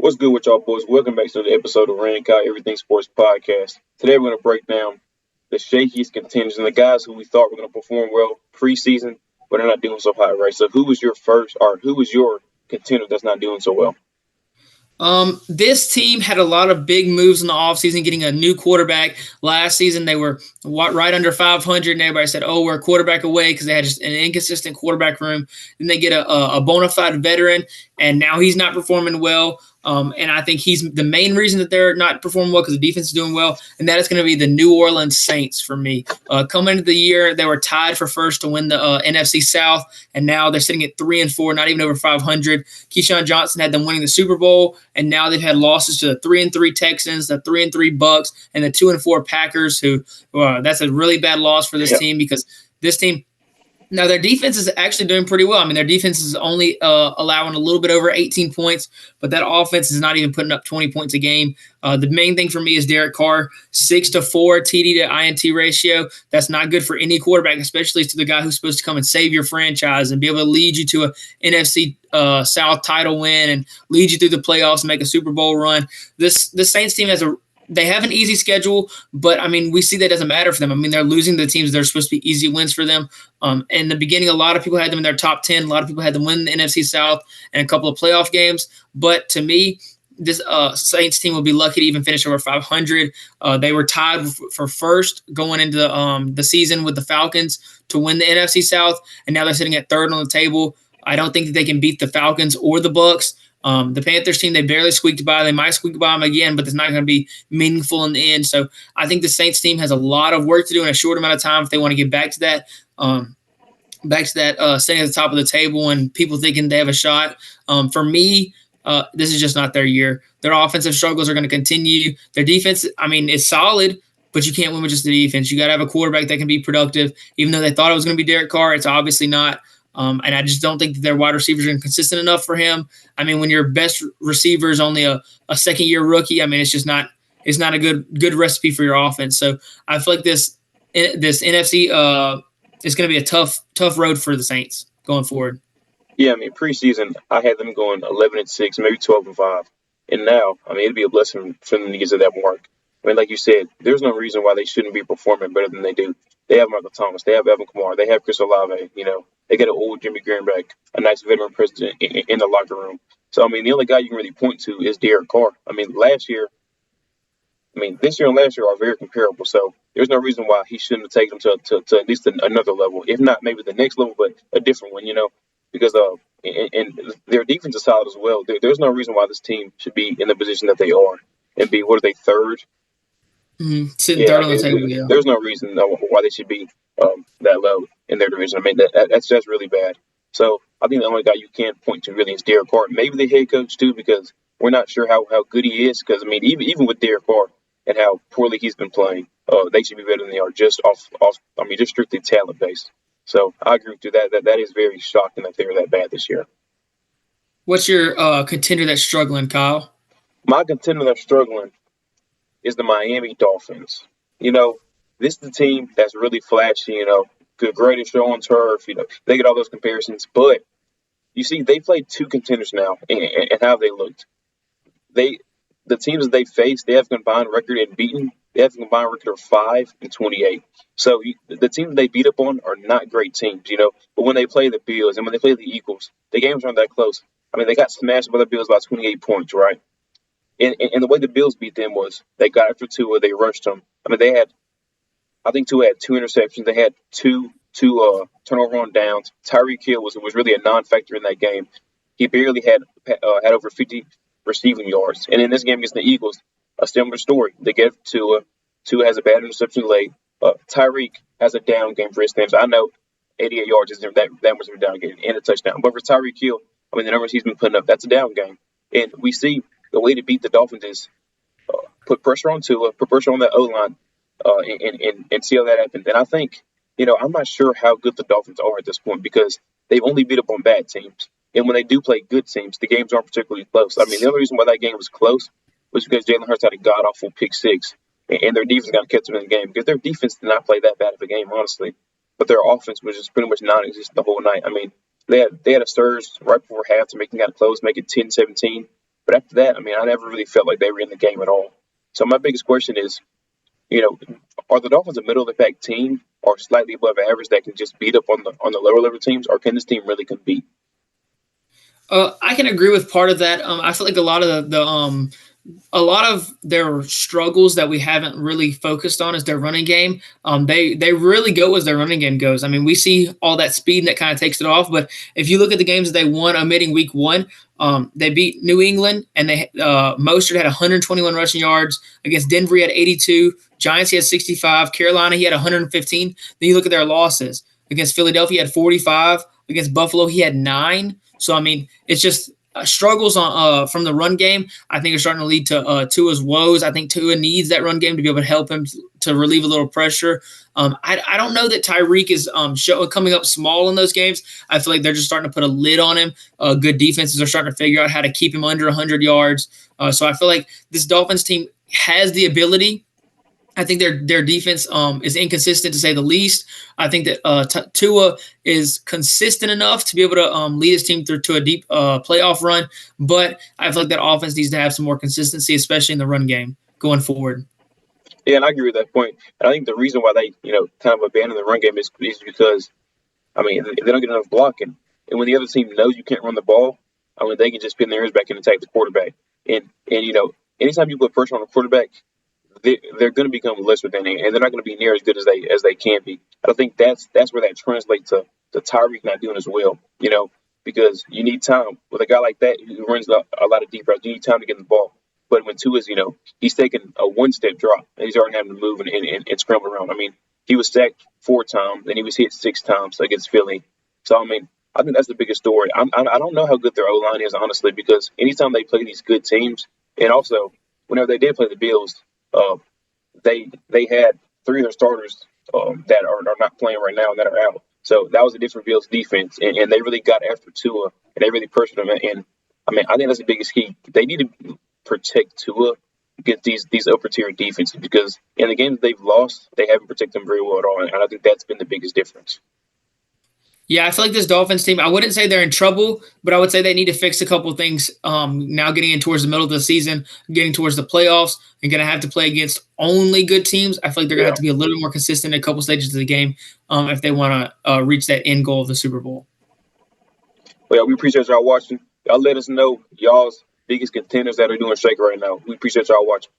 What's good with y'all boys? Welcome back to the episode of Rank Out Everything Sports Podcast. Today we're going to break down the Shakiest contenders and the guys who we thought were going to perform well preseason, but are not doing so hot, right? So who was your contender that's not doing so well? This team had a lot of big moves in the offseason, getting a new quarterback. Last season, they were right under 500, and everybody said, oh, we're a quarterback away because they had just an inconsistent quarterback room. Then they get a bona fide veteran, and now he's not performing well. And I think he's the main reason that they're not performing well because the defense is doing well, and that is going to be the New Orleans Saints for me. Coming into the year, they were tied for first to win the NFC South, and now they're sitting at 3-4, not even over 500. Keyshawn Johnson had them winning the Super Bowl, and now they've had losses to the 3-3 Texans, the 3-3 Bucks, and the 2-4 Packers. Who that's a really bad loss for this team because this team. Now, their defense is actually doing pretty well. I mean, their defense is only allowing a little bit over 18 points, but that offense is not even putting up 20 points a game. The main thing for me is Derek Carr, 6-4 TD to INT ratio. That's not good for any quarterback, especially to the guy who's supposed to come and save your franchise and be able to lead you to a NFC South title win and lead you through the playoffs and make a Super Bowl run. This Saints team they have an easy schedule, but, I mean, we see that doesn't matter for them. I mean, they're losing the teams that are supposed to be easy wins for them. In the beginning, a lot of people had them in their top 10. A lot of people had them win the NFC South and a couple of playoff games. But to me, this Saints team will be lucky to even finish over 500. They were tied for first going into the season with the Falcons to win the NFC South, and now they're sitting at third on the table. I don't think that they can beat the Falcons or the Bucks. The Panthers team, they barely squeaked by. They might squeak by them again, but it's not going to be meaningful in the end. So I think the Saints team has a lot of work to do in a short amount of time if they want to get back to that staying at the top of the table and people thinking they have a shot. For me, this is just not their year. Their offensive struggles are going to continue. Their defense, I mean, is solid, but you can't win with just the defense. You got to have a quarterback that can be productive. Even though they thought it was going to be Derek Carr, it's obviously not. And I just don't think that their wide receivers are consistent enough for him. I mean, when your best receiver is only a second-year rookie, I mean, it's not a good recipe for your offense. So I feel like this NFC is going to be a tough road for the Saints going forward. Yeah, I mean, preseason, I had them going 11-6, maybe 12-5. And now, I mean, it'd be a blessing for them to get to that mark. I mean, like you said, there's no reason why they shouldn't be performing better than they do. They have Michael Thomas. They have Evan Kamara. They have Chris Olave. They got an old Jimmy Graham back, a nice veteran president in the locker room. So, I mean, the only guy you can really point to is Derek Carr. I mean, this year and last year are very comparable. So there's no reason why he shouldn't have taken them to at least another level, if not maybe the next level, but a different one, because and their defense is solid as well. There's no reason why this team should be in the position that they are and be, what are they, third? Sitting third on the table, yeah. There's no reason why they should be that low in their division. I mean, that's really bad. So I think the only guy you can point to really is Derek Carr. Maybe the head coach too, because we're not sure how good he is. Because I mean, even with Derek Carr and how poorly he's been playing, they should be better than they are just off. I mean, just strictly talent based. So I agree with you that is very shocking that they're that bad this year. What's your contender that's struggling, Kyle? My contender that's struggling is the Miami Dolphins. This is the team that's really flashy, the greatest show on turf, they get all those comparisons. But, you see, they played two contenders now, and how they looked. The teams that they faced, they have a combined record in beating. They have a combined record of 5-28. So the teams they beat up on are not great teams, But when they play the Bills and when they play the Eagles, the games aren't that close. I mean, they got smashed by the Bills by 28 points, right? And the way the Bills beat them was they got after Tua, they rushed them. I mean, I think Tua had 2 interceptions. They had two turnover on downs. Tyreek Hill was really a non-factor in that game. He barely had over 50 receiving yards. And in this game against the Eagles, a similar story. They get Tua. Tua has a bad interception late. Tyreek has a down game for his team. I know 88 yards isn't that much of a down game and a touchdown. But for Tyreek Hill, I mean, the numbers he's been putting up, that's a down game. And we see the way to beat the Dolphins is put pressure on Tua, put pressure on the O-line, and see how that happens. And I think, I'm not sure how good the Dolphins are at this point because they've only beat up on bad teams. And when they do play good teams, the games aren't particularly close. I mean, the only reason why that game was close was because Jalen Hurts had a god-awful pick six, and their defense got to catch them in the game because their defense did not play that bad of a game, honestly. But their offense was just pretty much non-existent the whole night. I mean, they had a surge right before half to make them kind of close, make it 10-17. But after that, I mean, I never really felt like they were in the game at all. So my biggest question is, you know, are the Dolphins a middle of the pack team or slightly above average that can just beat up on the lower level teams, or can this team really compete? I can agree with part of that. I feel like a lot of a lot of their struggles that we haven't really focused on is their running game. They really go as their running game goes. I mean, we see all that speed and that kind of takes it off. But if you look at the games that they won, omitting week one, they beat New England and they Mostert had 121 rushing yards against Denver. He had 82. Giants he had 65. Carolina he had 115. Then you look at their losses against Philadelphia he had 45. Against Buffalo he had 9. So I mean, it's just struggles on from the run game. I think are starting to lead to Tua's woes. I think Tua needs that run game to be able to help him to relieve a little pressure. I don't know that Tyreek is coming up small in those games. I feel like they're just starting to put a lid on him. Good defenses are starting to figure out how to keep him under 100 yards. So I feel like this Dolphins team has the ability. I think their defense is inconsistent to say the least. I think that Tua is consistent enough to be able to lead his team through to a deep playoff run, but I feel like that offense needs to have some more consistency, especially in the run game going forward. Yeah, and I agree with that point. And I think the reason why they, kind of abandon the run game is because, I mean, they don't get enough blocking. And when the other team knows you can't run the ball, I mean, they can just pin their ears back and attack the quarterback. And anytime you put pressure on a quarterback, they're going to become lesser than they, and they're not going to be near as good as they can be. I don't think that's where that translates to Tyreek not doing as well. Because you need time with a guy like that who runs a lot of deep routes. You need time to get the ball. But when Tua is, he's taking a one-step drop, and he's already having to move and scramble around. I mean, he was sacked 4 times, then he was hit 6 times against Philly. So I mean, I think that's the biggest story. I don't know how good their O-line is, honestly, because anytime they play these good teams, and also whenever they did play the Bills, they had 3 of their starters that are not playing right now and that are out. So that was a different Bills defense, and they really got after Tua, and they really pressured him. And I mean, I think that's the biggest key. They need to protect Tua against these upper tier defenses, because in the games they've lost, they haven't protected them very well at all. And I think that's been the biggest difference. Yeah, I feel like this Dolphins team, I wouldn't say they're in trouble, but I would say they need to fix a couple of things now getting in towards the middle of the season, getting towards the playoffs, and going to have to play against only good teams. I feel like they're going to have to be a little bit more consistent in a couple stages of the game if they want to reach that end goal of the Super Bowl. Well, yeah, we appreciate y'all watching. Y'all let us know y'all's biggest contenders that are doing shake right now. We appreciate y'all watching.